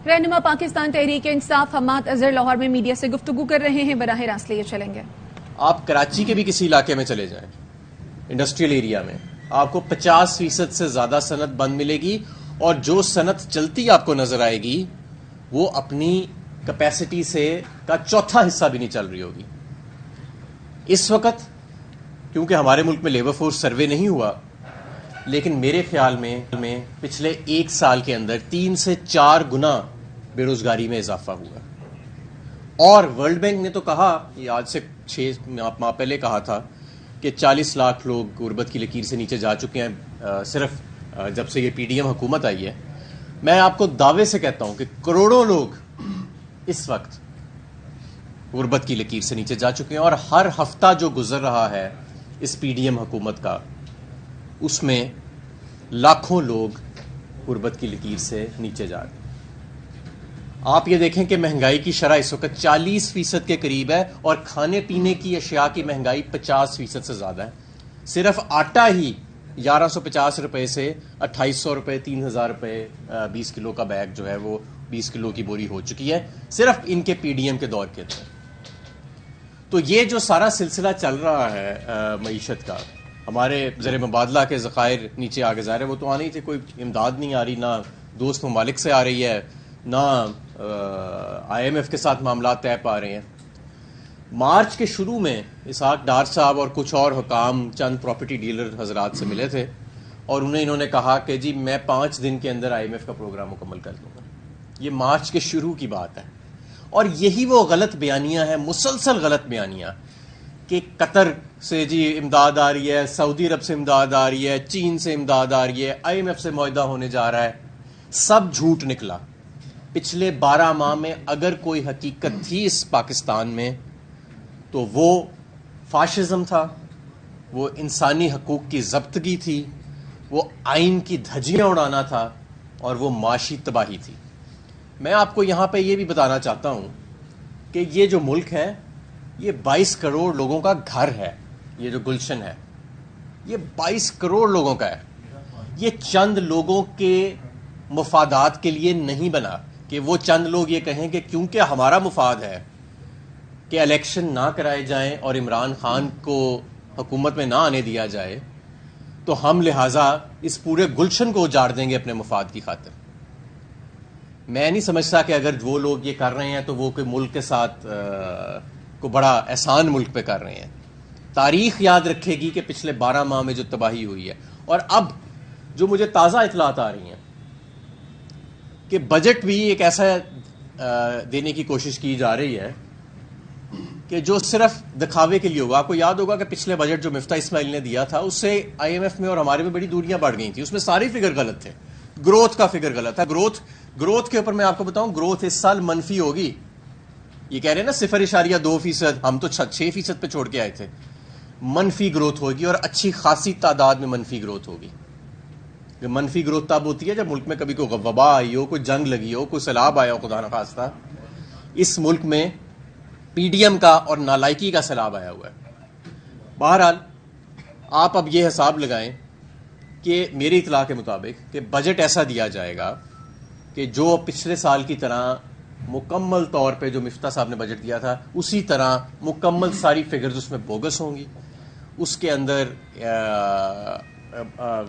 رہنما پاکستان تحریک انصاف حماد اظہر لاہور میں میڈیا سے گفتگو کر رہے ہیں، براہ راست لیے چلیں گے۔ آپ کراچی کے بھی کسی علاقے میں چلے جائیں، انڈسٹریل ایریا میں، آپ کو 50% سے زیادہ صنعت بند ملے گی، اور جو صنعت چلتی آپ کو نظر آئے گی وہ اپنی کیپیسٹی سے کا چوتھا حصہ بھی نہیں چل رہی ہوگی۔ اس وقت کیونکہ ہمارے ملک میں لیبر فورس سروے نہیں ہوا، لیکن میرے خیال میں پچھلے 1 سال کے اندر 3 سے 4 گنا بے روزگاری میں اضافہ ہوا، اور ورلڈ بینک نے تو کہا، یہ آج سے 6 ماہ پہلے کہا تھا کہ 40 لاکھ لوگ غربت کی لکیر سے نیچے جا چکے ہیں صرف جب سے یہ پی ڈی ایم حکومت آئی ہے۔ میں آپ کو دعوے سے کہتا ہوں کہ کروڑوں لوگ اس وقت غربت کی لکیر سے نیچے جا چکے ہیں، اور ہر ہفتہ جو گزر رہا ہے اس پی ڈی ایم حکومت کا، اس میں لاکھوں لوگ غربت کی لکیر سے نیچے جا رہے ہیں۔ آپ یہ دیکھیں کہ مہنگائی کی شرح اس وقت 40% کے قریب ہے، اور کھانے پینے کی اشیاء کی مہنگائی 50% سے زیادہ ہے۔ صرف آٹا ہی 1150 روپے سے 2800 روپے، 3000 روپے 20 کلو کا بیگ جو ہے وہ 20 کلو کی بوری ہو چکی ہے، صرف ان کے پی ڈی ایم کے دور کے تھے۔ تو یہ جو سارا سلسلہ چل رہا ہے معیشت کا، ہمارے زر مبادلہ کے ذخائر نیچے آگے ظاہر ہے وہ تو آنے ہی تھے، کوئی امداد نہیں آ رہی، نہ دوست ممالک سے آ رہی ہے، نہ آئی ایم ایف کے ساتھ معاملات طے پا رہے ہیں۔ مارچ کے شروع میں اسحاق ڈار صاحب اور کچھ اور حکام چند پراپرٹی ڈیلر حضرات سے ملے تھے، اور انہوں نے کہا کہ جی میں 5 دن کے اندر آئی ایم ایف کا پروگرام مکمل کر دوں گا۔ یہ مارچ کے شروع کی بات ہے، اور یہی وہ غلط بیانیاں ہیں، مسلسل غلط بیانیاں، کہ قطر سے جی امداد آ رہی ہے، سعودی عرب سے امداد آ رہی ہے، چین سے امداد آ رہی ہے، آئی ایم ایف سے معاہدہ ہونے جا رہا ہے، سب جھوٹ نکلا۔ پچھلے 12 ماہ میں اگر کوئی حقیقت تھی اس پاکستان میں تو وہ فاشزم تھا، وہ انسانی حقوق کی ضبطگی تھی، وہ آئین کی دھجیاں اڑانا تھا، اور وہ معاشی تباہی تھی۔ میں آپ کو یہاں پہ یہ بھی بتانا چاہتا ہوں کہ یہ جو ملک ہے یہ 22 کروڑ لوگوں کا گھر ہے، یہ جو گلشن ہے یہ 22 کروڑ لوگوں کا ہے۔ یہ چند لوگوں کے مفادات کے لیے نہیں بنا کہ وہ چند لوگ یہ کہیں کہ کیونکہ ہمارا مفاد ہے کہ الیکشن نہ کرائے جائیں اور عمران خان کو حکومت میں نہ آنے دیا جائے، تو ہم لہٰذا اس پورے گلشن کو اجاڑ دیں گے اپنے مفاد کی خاطر۔ میں نہیں سمجھتا کہ اگر وہ لوگ یہ کر رہے ہیں تو وہ کوئی ملک کے ساتھ کو بڑا احسان ملک پہ کر رہے ہیں۔ تاریخ یاد رکھے گی کہ پچھلے 12 ماہ میں جو تباہی ہوئی ہے، اور اب جو مجھے تازہ اطلاعات آ رہی ہیں کہ بجٹ بھی ایک ایسا دینے کی کوشش کی جا رہی ہے کہ جو صرف دکھاوے کے لیے ہوگا۔ آپ کو یاد ہوگا کہ پچھلے بجٹ جو مفتاح اسماعیل نے دیا تھا اس سے آئی ایم ایف میں اور ہمارے میں بڑی دوریاں بڑھ گئی تھیں، اس میں سارے فگر غلط تھے، گروتھ کا فگر غلط تھا۔ گروتھ کے اوپر میں آپ کو بتاؤں، گروتھ اس سال منفی ہوگی۔ یہ کہہ رہے ہیں نا 0.2%، ہم تو 6% پہ چھوڑ کے آئے تھے۔ منفی گروتھ ہوگی، اور اچھی خاصی تعداد میں منفی گروتھ ہوگی۔ منفی گروتھ تب ہوتی ہے جب ملک میں کبھی کوئی وبا آئی ہو، کوئی جنگ لگی ہو، کوئی سیلاب آیا ہو خدا نخواستہ۔ اس ملک میں پی ڈی ایم کا اور نالائکی کا سیلاب آیا ہوا ہے۔ بہرحال آپ اب یہ حساب لگائیں کہ میری اطلاع کے مطابق کہ بجٹ ایسا دیا جائے گا کہ جو پچھلے سال کی طرح مکمل طور پہ جو مفتاح صاحب نے بجٹ دیا تھا اسی طرح مکمل ساری فگرز اس میں بوگس ہوں گی، اس کے اندر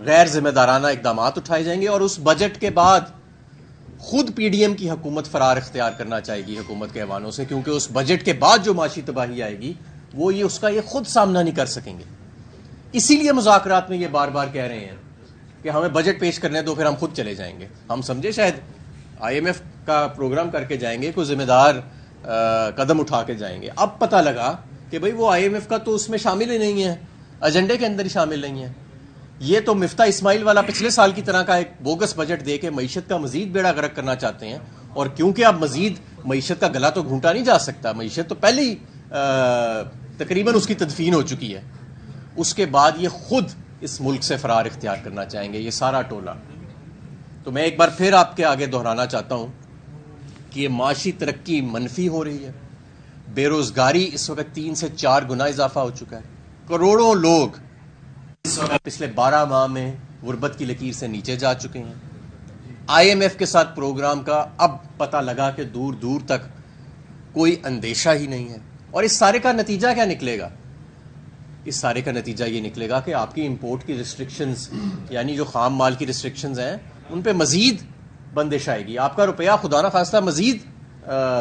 غیر ذمہ دارانہ اقدامات اٹھائے جائیں گے، اور اس بجٹ کے بعد خود پی ڈی ایم کی حکومت فرار اختیار کرنا چاہے گی حکومت کے ایوانوں سے، کیونکہ اس بجٹ کے بعد جو معاشی تباہی آئے گی وہ اس کا خود سامنا نہیں کر سکیں گے۔ اسی لیے مذاکرات میں یہ بار بار کہہ رہے ہیں کہ ہمیں بجٹ پیش کرنے دو پھر ہم خود چلے جائیں گے۔ ہم سمجھے شاید آئی ایم ایف کا پروگرام کر کے جائیں گے، کوئی ذمہ دار قدم اٹھا کے جائیں گے۔ اب پتہ لگا کہ بھئی وہ آئی ایم ایف کا تو اس میں شامل ہی نہیں ہے، ایجنڈے کے اندر ہی شامل نہیں ہے۔ یہ تو مفتاح اسماعیل والا پچھلے سال کی طرح کا ایک بوگس بجٹ دے کے معیشت کا مزید بیڑا غرق کرنا چاہتے ہیں، اور کیونکہ اب مزید معیشت کا گلا تو گھونٹا نہیں جا سکتا، معیشت تو پہلے ہی تقریباً اس کی تدفین ہو چکی ہے، اس کے بعد یہ خود اس ملک سے فرار اختیار کرنا چاہیں گے یہ سارا ٹولہ۔ تو میں ایک بار پھر آپ کے آگے دہرانا چاہتا ہوں کہ یہ معاشی ترقی منفی ہو رہی ہے، بے روزگاری اس وقت 3 سے 4 گنا اضافہ ہو چکا ہے، کروڑوں لوگ اس وقت پچھلے 12 ماہ میں غربت کی لکیر سے نیچے جا چکے ہیں۔ IMF کے ساتھ پروگرام کا اب پتہ لگا کہ دور دور تک کوئی اندیشہ ہی نہیں ہے. اور اس سارے کا نتیجہ کیا نکلے گا؟ اس سارے کا نتیجہ یہ نکلے گا کہ آپ کی امپورٹ کی ریسٹرکشنز یعنی جو خام مال کی ریسٹرکشنز ہیں ان پہ مزید بندش آئے گی. آپ کا روپیہ خدا نہ خواستہ مزید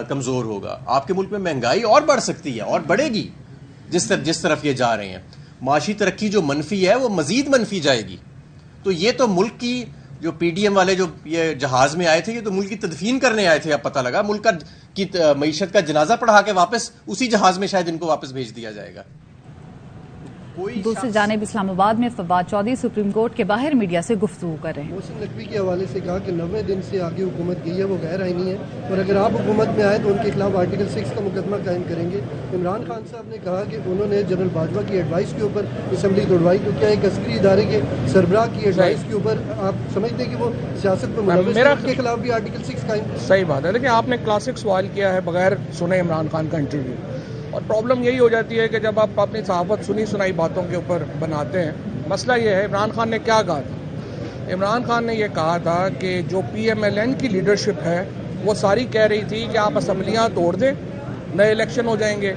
کمزور ہوگا. آپ کے ملک میں مہنگائی اور بڑھ سکتی ہے اور بڑھے گی جس طرف یہ جا رہے ہیں. معاشی ترقی جو منفی ہے وہ مزید منفی جائے گی. تو یہ تو ملک کی جو PDM والے جو یہ جہاز میں آئے تھے یہ تو ملک کی تدفین کرنے آئے تھے. اب پتہ لگا ملک کی معیشت کا جنازہ پڑھا کے واپس اسی جہاز میں شاید ان کو واپس بھیج دیا جائے گا. دوسری جانب اسلام آباد میں فواد چودھری سپریم کورٹ کے باہر میڈیا سے گفتگو کر رہے ہیں. محسن نقوی کے حوالے سے کہا کہ 90 دن سے آگے حکومت گئی ہے وہ غیر آئینی ہے اور اگر آپ حکومت میں آئے تو ان کے خلاف آرٹیکل 6 کا مقدمہ قائم کریں گے. عمران خان صاحب نے کہا کہ انہوں نے جنرل باجوہ کی ایڈوائس کے اوپر اسمبلی توڑوائی. تو کیا ایک عسکری ادارے کے سربراہ کی ایڈوائس کے اوپر آپ سمجھتے ہیں کہ وہ سیاست میں ملوث ہے؟ ان کے خلاف بھی آرٹیکل 6 قائم. صحیح بات ہے. لیکن آپ نے کلاسک سوال کیا ہے بغیر سنے عمران خان کا انٹرویو. اور پرابلم یہی ہو جاتی ہے کہ جب آپ اپنی صحافت سنی سنائی باتوں کے اوپر بناتے ہیں. مسئلہ یہ ہے عمران خان نے کیا کہا تھا. عمران خان نے یہ کہا تھا کہ جو PMLN کی لیڈرشپ ہے وہ ساری کہہ رہی تھی کہ آپ اسمبلیاں توڑ دیں نئے الیکشن ہو جائیں گے.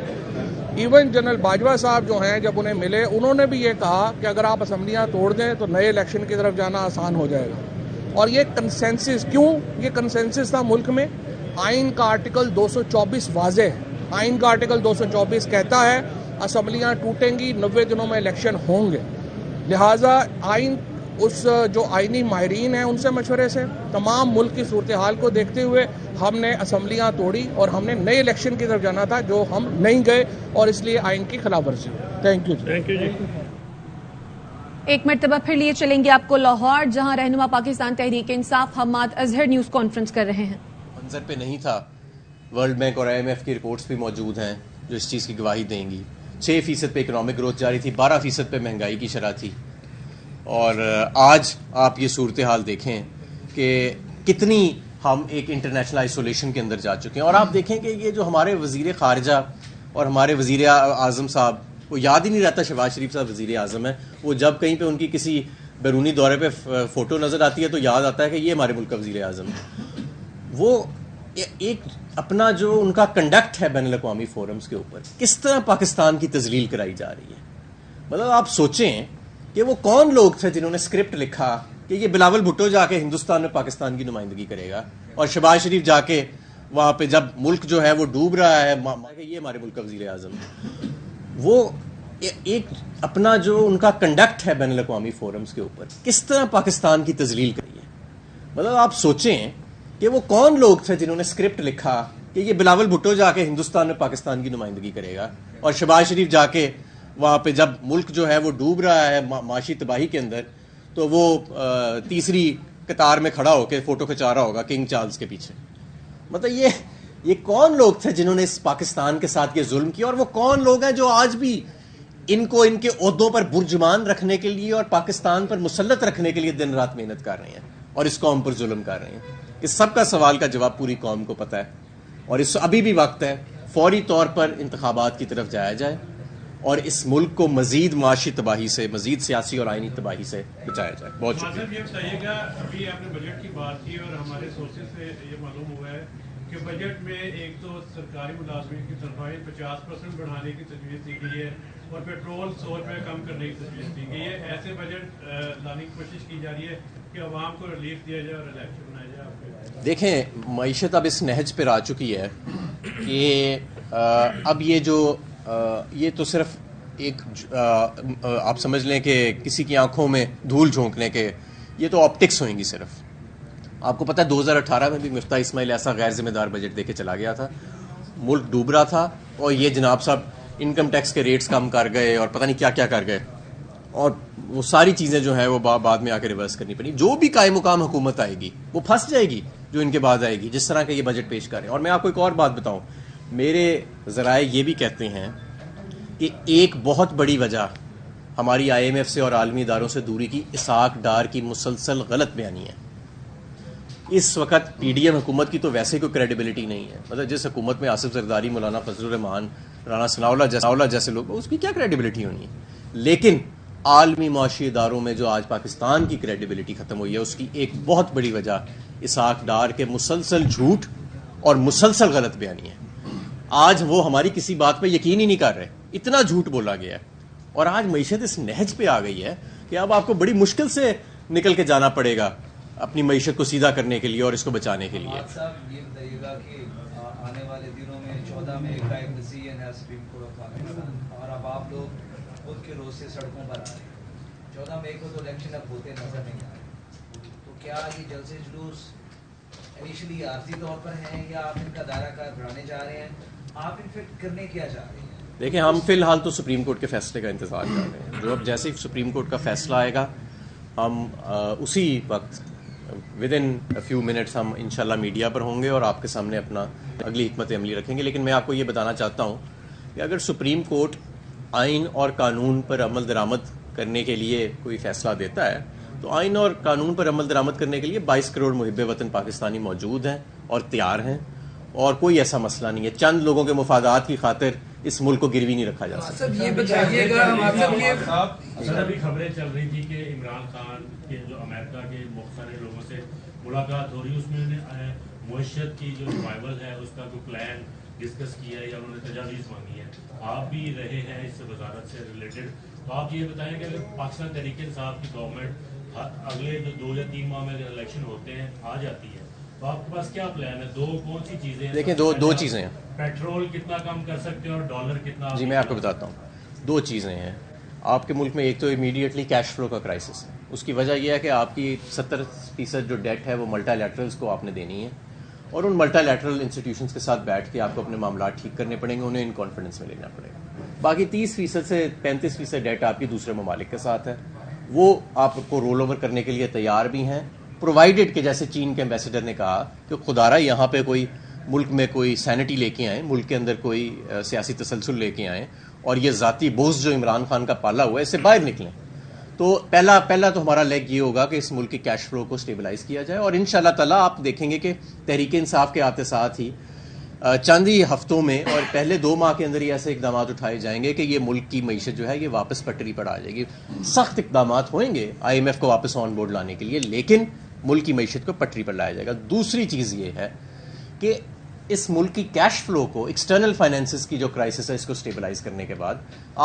ایون جنرل باجوہ صاحب جو ہیں جب انہیں ملے انہوں نے بھی یہ کہا کہ اگر آپ اسمبلیاں توڑ دیں تو نئے الیکشن کی طرف جانا آسان ہو جائے گا. اور یہ کنسنسس کیوں یہ کنسنسس تھا ملک میں. آئین کا آرٹیکل 224 واضح ہے. آئین کا آرٹیکل 224 کہتا ہے اسمبلیاں ٹوٹیں گی 90 دنوں میں الیکشن ہوں گے. لہٰذا آئین اس جو آئینی ماہرین ہیں ان سے مشورے سے تمام ملک کی صورتحال کو دیکھتے ہوئے ہم نے اسمبلیاں توڑی اور ہم نے نئے الیکشن کی طرف جانا تھا جو ہم نہیں گئے اور اس لیے آئین کی خلاف ورزی. تھینک یو جی. ایک مرتبہ پھر لیے چلیں گے آپ کو لاہور جہاں رہنما پاکستان تحریک انصاف حماد اظہر نیوز کانفرنس کر رہے ہیں. منظر پہ نہیں تھا. ورلڈ بینک اور IMF کی رپورٹس بھی موجود ہیں جو اس چیز کی گواہی دیں گی. 6% پہ اکنامک گروتھ جاری تھی, 12% پہ مہنگائی کی شرح تھی. اور آج آپ یہ صورتحال دیکھیں کہ کتنی ہم ایک انٹرنیشنل آئسولیشن کے اندر جا چکے ہیں. اور آپ دیکھیں کہ یہ جو ہمارے وزیر خارجہ اور ہمارے وزیر اعظم صاحب, وہ یاد ہی نہیں رہتا شہباز شریف صاحب وزیر اعظم ہیں, وہ جب کہیں پہ ان کی کسی بیرونی دورے پہ فوٹو نظر آتی ہے تو یاد آتا ہے کہ یہ ہمارے ملک کا وزیر اعظم ہے. وہ ایک اپنا جو ان کا کنڈکٹ ہے بین الاقوامی فورمز کے اوپر کس طرح پاکستان کی تذلیل کرائی جا رہی ہے. مطلب آپ سوچیں کہ وہ کون لوگ تھے جنہوں نے اسکرپٹ لکھا کہ یہ بلاول بھٹو جا کے ہندوستان میں پاکستان کی نمائندگی کرے گا اور شہباز شریف جا کے وہاں پہ جب ملک جو ہے وہ ڈوب رہا ہے کہ یہ ہمارے ملک کا وزیر اعظم ہے. وہ ایک اپنا جو ان کا کنڈکٹ ہے بین الاقوامی فورمز کے اوپر کس طرح پاکستان کی تذلیل کری ہے. مطلب آپ سوچیں کہ وہ کون لوگ تھے جنہوں نے اسکرپٹ لکھا کہ یہ بلاول بھٹو جا کے ہندوستان میں پاکستان کی نمائندگی کرے گا اور شہباز شریف جا کے وہاں پہ جب ملک جو ہے وہ ڈوب رہا ہے معاشی تباہی کے اندر تو وہ تیسری قطار میں کھڑا ہو کے فوٹو کھچا رہا ہوگا کنگ چارلز کے پیچھے. مطلب یہ کون لوگ تھے جنہوں نے اس پاکستان کے ساتھ یہ ظلم کیا, اور وہ کون لوگ ہیں جو آج بھی ان کو ان کے عہدوں پر برجمان رکھنے کے لیے اور پاکستان پر مسلط رکھنے کے لیے دن رات محنت کر رہے ہیں اور اس قوم پر ظلم کر رہے ہیں. اس سب کا سوال کا جواب پوری قوم کو پتہ ہے اور اس ابھی بھی وقت ہے فوری طور پر انتخابات کی طرف جایا جائے اور اس ملک کو مزید معاشی تباہی سے, مزید سیاسی اور آئینی تباہی سے بچایا جائے. بہت شکریہ. یہ بتائیے گا ابھی آپ نے بجٹ کی بات کی اور ہمارے سورسز سے یہ معلوم ہوا ہے کہ بجٹ میں ایک تو سرکاری ملازمین کی تنخواہیں 50% بڑھانے کی تجویز دی گئی ہے اور پیٹرول 100 روپے کم کرنے کی تجویز دی گئی ہے. ایسے بجٹ لانے کی کوشش کی جا رہی ہے کہ عوام کو ریلیف دیا جائے اور الیکشن بنایا جائے. دیکھیں معیشت اب اس نہج پر آ چکی ہے کہ اب یہ تو صرف ایک آپ سمجھ لیں کہ کسی کی آنکھوں میں دھول جھونکنے کے یہ تو آپٹکس ہوئیں گی صرف. آپ کو پتہ ہے 2018 میں بھی مفتاح اسماعیل ایسا غیر ذمہ دار بجٹ دے کے چلا گیا تھا. ملک ڈوب رہا تھا اور یہ جناب صاحب انکم ٹیکس کے ریٹس کم کر گئے اور پتہ نہیں کیا کیا کر گئے اور وہ ساری چیزیں جو ہیں وہ بعد میں آ کے ریورس کرنی پڑی. جو بھی قائم مقام حکومت آئے گی وہ پھنس جائے گی جو ان کے بعد آئے گی, جس طرح کا یہ بجٹ پیش کریں. اور میں آپ کو ایک اور بات بتاؤں, میرے ذرائع یہ بھی کہتے ہیں کہ ایک بہت بڑی وجہ ہماری IMF سے اور عالمی اداروں سے دوری کی اسحاق ڈار کی مسلسل غلط بیانی ہے. اس وقت PDM حکومت کی تو ویسے کوئی کریڈیبلٹی نہیں ہے. مطلب جس حکومت میں آصف زرداری, مولانا فضل الرحمان, رانا ثناء اللہ جیسے لوگ, اس کی کیا کریڈیبلٹی ہونی ہے. لیکن عالمی معاشی اداروں میں جو آج پاکستان کی کریڈیبلٹی ختم ہوئی ہے اس کی ایک بہت بڑی وجہ اسحاق ڈار کے مسلسل جھوٹ اور مسلسل غلط بیانی ہے. آج وہ ہماری کسی بات پہ یقین ہی نہیں کر رہے, اتنا جھوٹ بولا گیا ہے, اور آج معیشت اس نہج پہ آ گئی ہے کہ اب آپ کو بڑی مشکل سے نکل کے جانا پڑے گا اپنی معیشت کو سیدھا کرنے کے لیے اور اس کو بچانے کے لیے. صاحب یہ بتائیے گا کہ آنے والے دنوں میں 14 میں کا ایک ڈیسیژن ہے سپریم کورٹ آف پاکستان, اور اب آپ لوگ خود کے روز سے سڑکوں پر آ رہے ہیں. 14 مئی کو تو الیکشن اب ہوتے نظر نہیں آ رہے, تو کیا یہ جلسے جلوس انیشلی عارضی طور پر ہیں یا آپ ان کا دائرہ کار بڑھانے جا رہے ہیں؟ آپ انفیکٹ کرنے کیا چاہ رہے ہیں؟ دیکھیں, ہم فی الحال تو سپریم کورٹ کے فیصلے کا انتظار کر رہے ہیں. جو اب جیسے ہی سپریم کورٹ کا فیصلہ آئے گا ہم اسی وقت ود ان فیو منٹس ہم انشاءاللہ میڈیا پر ہوں گے اور آپ کے سامنے اپنا اگلی حکمت عملی رکھیں گے. لیکن میں آپ کو یہ بتانا چاہتا ہوں کہ اگر سپریم کورٹ آئین اور قانون پر عمل درآمد کرنے کے لیے کوئی فیصلہ دیتا ہے تو آئین اور قانون پر عمل درآمد کرنے کے لیے 22 کروڑ محب وطن پاکستانی موجود ہیں اور تیار ہیں, اور کوئی ایسا مسئلہ نہیں ہے. چند لوگوں کے مفادات کی خاطر اس ملک کو گروی نہیں رکھا جا سکتا. یہ بتائیے گا سر, ابھی خبریں چل رہی تھی کہ عمران خان کے جو امریکہ کے مختلف لوگوں سے ملاقات ہو رہی, اس میں معیشت کی جو ریوائول ہے اس کا کوئی پلان ڈسکس کیا ہے یا انہوں نے تجاویز مانگی ہے. آپ بھی رہے ہیں اس وزارت سے ریلیٹڈ, تو آپ یہ بتائیں کہ اگر پاکستان تحریک انصاف کی گورنمنٹ اگلے جو 2 یا 3 ماہ میں اگر الیکشن ہوتے ہیں آ جاتی ہے تو آپ کے پاس کیا پلان ہے؟ کون سی چیزیں ہیں؟ دیکھیں, دو چیزیں ہیں. پیٹرول کتنا کم کر سکتے ہیں اور ڈالر کتنا؟ جی میں آپ کو بتاتا ہوں. 2 چیزیں ہیں آپ کے ملک میں. ایک تو امیڈیٹلی کیش فلو کا کرائسس ہے. اس کی وجہ یہ ہے کہ آپ کی 70% جو ڈیٹ ہے وہ ملٹی لیٹرلز کو آپ نے دینی ہے, اور ان ملٹی لیٹرل انسٹیٹیوشنز کے ساتھ بیٹھ کے آپ کو اپنے معاملات ٹھیک کرنے پڑیں گے, انہیں ان کانفیڈنس میں لینا پڑے گا. باقی 30% سے 35% ڈیٹ آپ کی دوسرے ممالک کے ساتھ ہے, وہ آپ کو رول اوور کرنے کے لیے تیار بھی ہیں, پرووائڈڈ کہ جیسے چین کے ایمبیسڈر نے کہا کہ خدارا یہاں پہ کوئی ملک میں کوئی سینٹی لے کے آئیں, ملک کے اندر کوئی سیاسی تسلسل لے کے آئیں, اور یہ ذاتی بوجھ جو عمران خان کا پالا ہوا ہے اس سے باہر نکلیں. تو پہلا تو ہمارا لیگ یہ ہوگا کہ اس ملک کی کیش فلو کو سٹیبلائز کیا جائے, اور انشاءاللہ تعالیٰ آپ دیکھیں گے کہ تحریک انصاف کے آتے ساتھ ہی چند ہی ہفتوں میں اور پہلے 2 ماہ کے اندر ہی ایسے اقدامات اٹھائے جائیں گے کہ یہ ملک کی معیشت جو ہے یہ واپس پٹری پر آ جائے گی. سخت اقدامات ہوئیں گے IMF کو واپس آن بورڈ لانے کے لیے, لیکن ملک کی معیشت کو پٹری پر لایا جائے گا. دوسری چیز یہ ہے کہ اس ملک کی کیش فلو کو, ایکسٹرنل فائنینسز کی جو کرائسس ہے اس کو سٹیبلائز کرنے کے بعد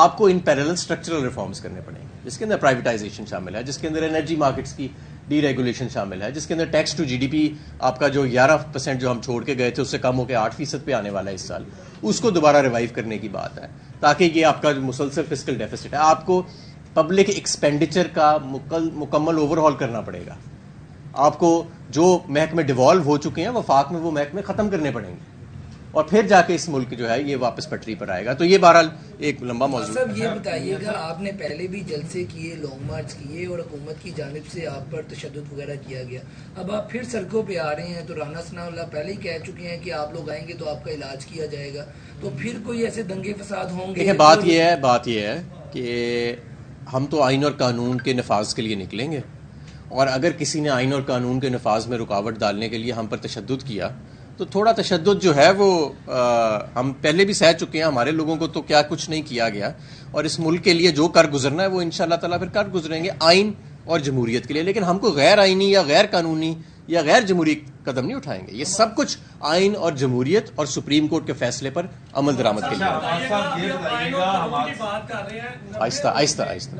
آپ کو ان پیرلل اسٹرکچرل ریفارمز کرنے پڑیں گے, جس کے اندر پرائیویٹائزیشن شامل ہے, جس کے اندر انرجی مارکیٹس کی ڈی ریگولیشن شامل ہے, جس کے اندر ٹیکس ٹو GDP آپ کا جو 11% جو ہم چھوڑ کے گئے تھے اس سے کم ہو کے 8% پہ آنے والا ہے اس سال, اس کو دوبارہ ریوائیو کرنے کی بات ہے, تاکہ یہ آپ کا جو مسلسل فسکل ڈیفیسٹ ہے, آپ کو پبلک ایکسپینڈیچر کا مکمل اوور ہال کرنا پڑے گا. آپ کو جو محکمے ڈیوالو ہو چکے ہیں وفاق میں وہ محکمے ختم کرنے پڑیں گے, اور پھر جا کے اس ملک جو ہے یہ واپس پٹری پر آئے گا. تو یہ بہرحال ایک لمبا موضوع ہے. صاحب یہ بتائیے گا, آپ نے پہلے بھی جلسے کیے, لانگ مارچ کیے, اور حکومت کی جانب سے آپ پر تشدد وغیرہ کیا گیا, اب آپ پھر سڑکوں پہ آ رہے ہیں, تو رانا ثناء اللہ پہلے ہی کہہ چکے ہیں کہ آپ لوگ آئیں گے تو آپ کا علاج کیا جائے گا, تو پھر کوئی ایسے دنگے فساد ہوں گے؟ بات یہ ہے کہ ہم تو آئین اور قانون کے نفاذ کے لیے نکلیں گے, اور اگر کسی نے آئین اور قانون کے نفاذ میں رکاوٹ ڈالنے کے لیے ہم پر تشدد کیا تو تھوڑا تشدد جو ہے وہ ہم پہلے بھی سہ چکے ہیں. ہمارے لوگوں کو تو کیا کچھ نہیں کیا گیا, اور اس ملک کے لیے جو کر گزرنا ہے وہ انشاءاللہ تعالیٰ پھر کر گزریں گے آئین اور جمہوریت کے لیے. لیکن ہم کو غیر آئینی یا غیر قانونی یا غیر جمہوری قدم نہیں اٹھائیں گے. یہ سب کچھ آئین اور جمہوریت اور سپریم کورٹ کے فیصلے پر عمل درآمد کے لیے. آہستہ آہستہ آہستہ.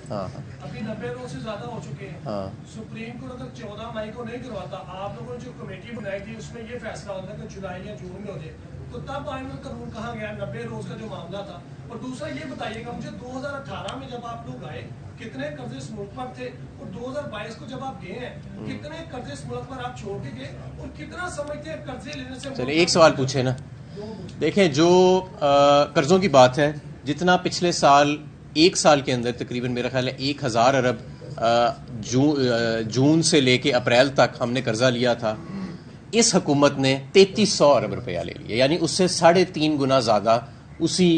ہاں ابھی 90 روز سے زیادہ ہو چکے ہیں. سپریم کورٹ اگر 14 مئی کو نہیں کرواتا, آپ لوگوں نے جو کمیٹی بنائی تھی اس میں یہ فیصلہ ہوتا کہ جولائی یا جون میں ہو جائے, تو تب آئین اور قانون کہاں گیا؟ 90 روز کا جو معاملہ تھا. اور دوسرا یہ بتائیے گا مجھے 2018 میں جب آپ لوگ آئے کتنے قرضے اس ملک پر تھے, اور 2022 کو جب آپ گئے ہیں کتنے قرضے اس ملک پر آپ چھوڑ کے گئے, اور کتنا سمجھتے ہیں قرضے لینے سے؟ چلے ایک سوال پوچھے نا. دیکھیں, جو قرضوں کی بات ہے, جتنا پچھلے سال ایک سال کے اندر تقریباً میرا خیال ہے 1000 ارب جون سے لے کے اپریل تک ہم نے قرضہ لیا تھا, اس حکومت نے 3300 ارب روپیہ لے لیا, یعنی اس سے 3.5 گنا زیادہ اسی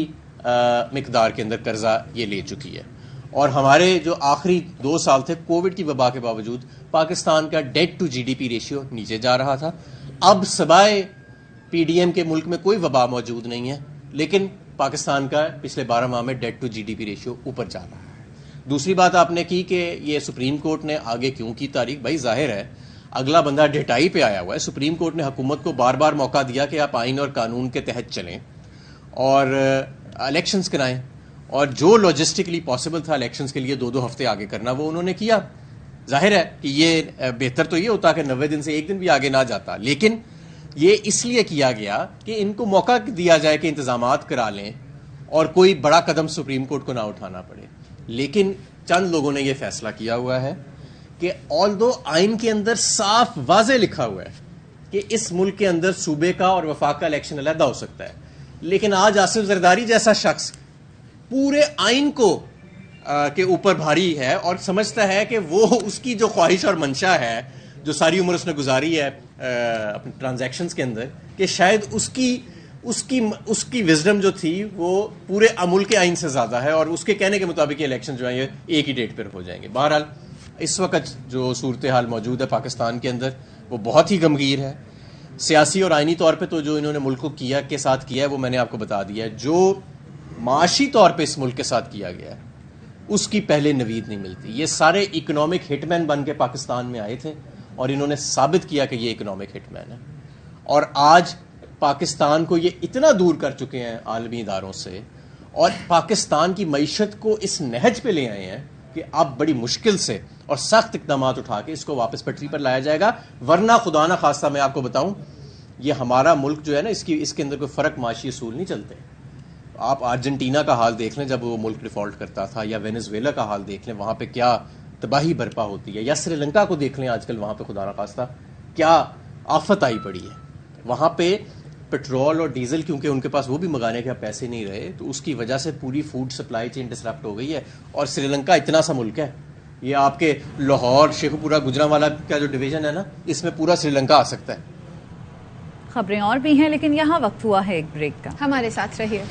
مقدار کے اندر قرضہ یہ لے چکی ہے. اور ہمارے جو آخری 2 سال تھے کووڈ کی وبا کے باوجود پاکستان کا ڈیٹ ٹو GDP ریشیو نیچے جا رہا تھا. اب سوائے PDM کے ملک میں کوئی وبا موجود نہیں ہے, لیکن پاکستان کا پچھلے 12 ماہ میں debt to G D P ratio اوپر جا رہا ہے. دوسری بات آپ نے کی کہ یہ سپریم کورٹ نے آگے کیوں کی تاریخ. بھائی ظاہر ہے اگلا بندہ ڈیٹائی پہ آیا ہوا ہے. سپریم کورٹ نے حکومت کو بار بار موقع دیا کہ آپ آئین اور قانون کے تحت چلیں اور الیکشنز کرائیں, اور جو لاجسٹکلی پاسبل تھا الیکشنز کے لیے 2 ہفتے آگے کرنا وہ انہوں نے کیا. ظاہر ہے کہ یہ بہتر تو یہ ہوتا کہ 90 دن سے 1 دن بھی آگے نہ جاتا, لیکن یہ اس لیے کیا گیا کہ ان کو موقع دیا جائے کہ انتظامات کرا لیں اور کوئی بڑا قدم سپریم کورٹ کو نہ اٹھانا پڑے. لیکن چند لوگوں نے یہ فیصلہ کیا ہوا ہے کہ آلدو آئین کے اندر صاف واضح لکھا ہوا ہے کہ اس ملک کے اندر صوبے کا اور وفاق کا الیکشن علیحدہ ہو سکتا ہے, لیکن آج آصف زرداری جیسا شخص پورے آئین کو کے اوپر بھاری ہے اور سمجھتا ہے کہ وہ اس کی جو خواہش اور منشا ہے جو ساری عمر اس نے گزاری ہے اپنے ٹرانزیکشنز کے اندر, کہ شاید اس کی وزڈم جو تھی وہ پورے ملک کے آئین سے زیادہ ہے اور اس کے کہنے کے مطابق یہ الیکشن جو ہیں یہ ایک ہی ڈیٹ پر ہو جائیں گے. بہرحال اس وقت جو صورتحال موجود ہے پاکستان کے اندر وہ بہت ہی گمگیر ہے. سیاسی اور آئینی طور پہ تو جو انہوں نے ملک کو کے ساتھ کیا ہے وہ میں نے آپ کو بتا دیا ہے. جو معاشی طور پہ اس ملک کے ساتھ کیا گیا ہے اس کی پہلے نوید نہیں ملتی. یہ سارے اکنامک ہٹ مین بن کے پاکستان میں آئے تھے اور انہوں نے ثابت کیا کہ یہ اکنامک ہٹ مین ہے, اور آج پاکستان کو یہ اتنا دور کر چکے ہیں عالمی اداروں سے اور پاکستان کی معیشت کو اس نہج پہ لے آئے ہیں کہ اب بڑی مشکل سے اور سخت اقدامات اٹھا کے اس کو واپس پٹری پر لایا جائے گا, ورنہ خدا نہ خواستہ میں آپ کو بتاؤں یہ ہمارا ملک جو ہے نا اس کے اندر کوئی فرق معاشی اصول نہیں چلتے. آپ ارجنٹینا کا حال دیکھ لیں جب وہ ملک ڈیفالٹ کرتا تھا, یا وینزویلا کا حال دیکھ لیں وہاں پہ کیا تباہی برپا ہوتی ہے, یا سری لنکا کو دیکھ لیں آج کل وہاں پہ خدا نہ خواستہ کیا آفت آئی پڑی ہے. وہاں پہ پیٹرول اور ڈیزل کیونکہ ان کے پاس وہ بھی منگانے کے پیسے نہیں رہے تو اس کی وجہ سے پوری فوڈ سپلائی چین ڈسرپٹ ہو گئی ہے. اور سری لنکا اتنا سا ملک ہے, یہ آپ کے لاہور شیخوپورہ گجرانوالا کا جو ڈویژن ہے نا اس میں پورا سری لنکا آ سکتا ہے. خبریں اور بھی ہیں لیکن یہاں وقت ہوا ہے ایک بریک کا, ہمارے ساتھ رہیے.